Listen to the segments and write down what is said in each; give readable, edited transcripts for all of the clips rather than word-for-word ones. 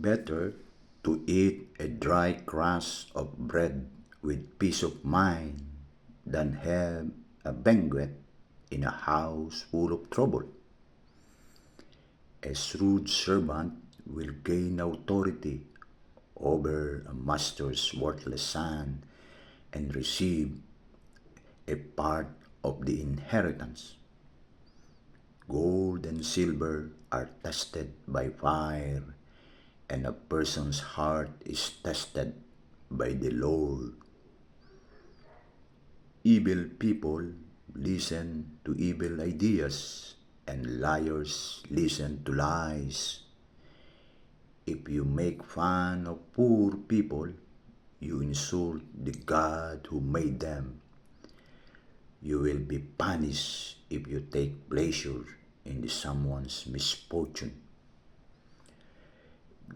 better to eat a dry crust of bread with peace of mind than have a banquet in a house full of trouble. A shrewd servant will gain authority over a master's worthless son and receive a part of the inheritance. Gold and silver are tested by fire, and a person's heart is tested by the Lord. Evil people listen to evil ideas, and liars listen to lies. If you make fun of poor people, you insult the God who made them. You will be punished if you take pleasure in someone's misfortune.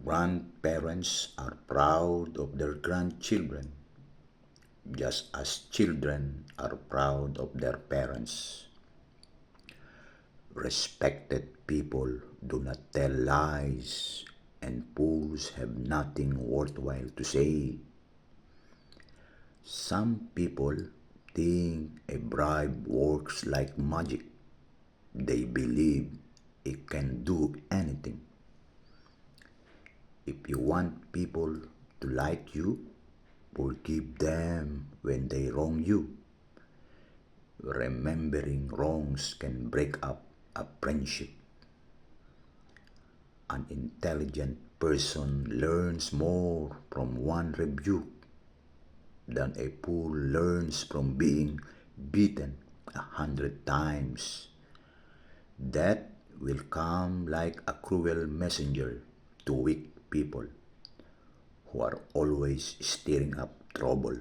Grandparents are proud of their grandchildren, just as children are proud of their parents. Respected people do not tell lies, and fools have nothing worthwhile to say. Some people think a bribe works like magic. They believe it can do anything. If you want people to like you, forgive them when they wrong you. Remembering wrongs can break up a friendship. An intelligent person learns more from one rebuke than a fool learns from being beaten 100 times. Death will come like a cruel messenger to weak people who are always stirring up trouble.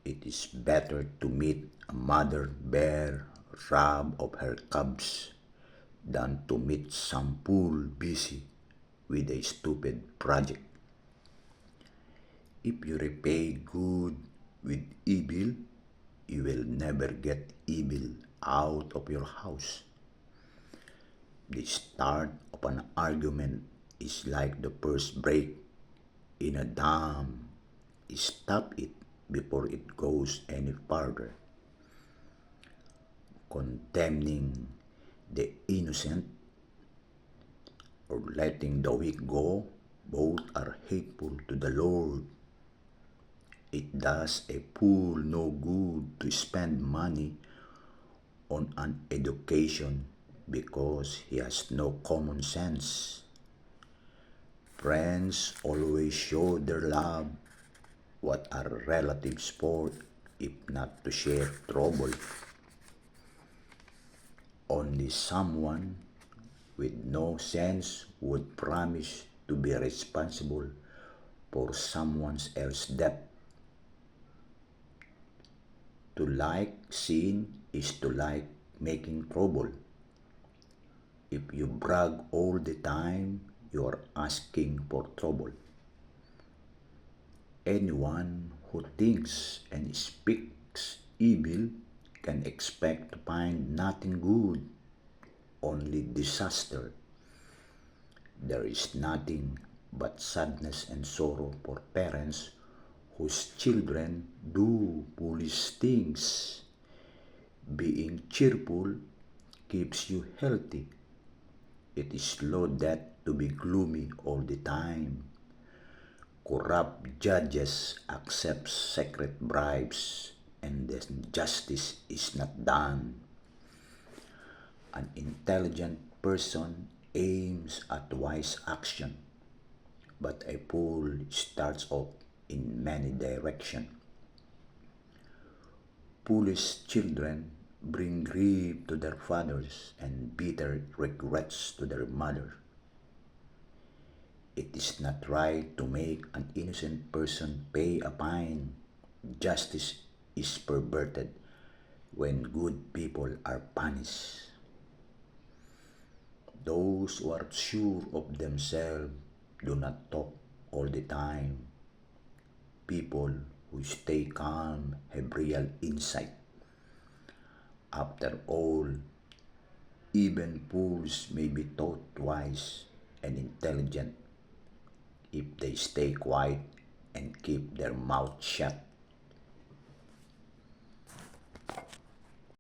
It is better to meet a mother bear robbed of her cubs than to meet some fool busy with a stupid project. If you repay good with evil, you will never get evil out of your house. The start of an argument is like the first break in a dam. Stop it before it goes any farther. Condemning the innocent or letting the weak go, both are hateful to the Lord. It does a fool no good to spend money on an education because he has no common sense. Friends always show their love. What are relatives for if not to share trouble? Only someone with no sense would promise to be responsible for someone else's debt. To like sin is to like making trouble. If you brag all the time, you are asking for trouble. Anyone who thinks and speaks evil can expect to find nothing good, only disaster. There is nothing but sadness and sorrow for parents whose children do foolish things. Being cheerful keeps you healthy. It is slow death to be gloomy all the time. Corrupt judges accept secret bribes, and the justice is not done. An intelligent person aims at wise action, but a fool starts off in many directions. Foolish children bring grief to their fathers and bitter regrets to their mother. It is not right to make an innocent person pay a fine. Justice is perverted when good people are punished. Those who are sure of themselves do not talk all the time. People who stay calm have real insight. After all, even fools may be taught twice. and intelligent if they stay quiet and keep their mouth shut.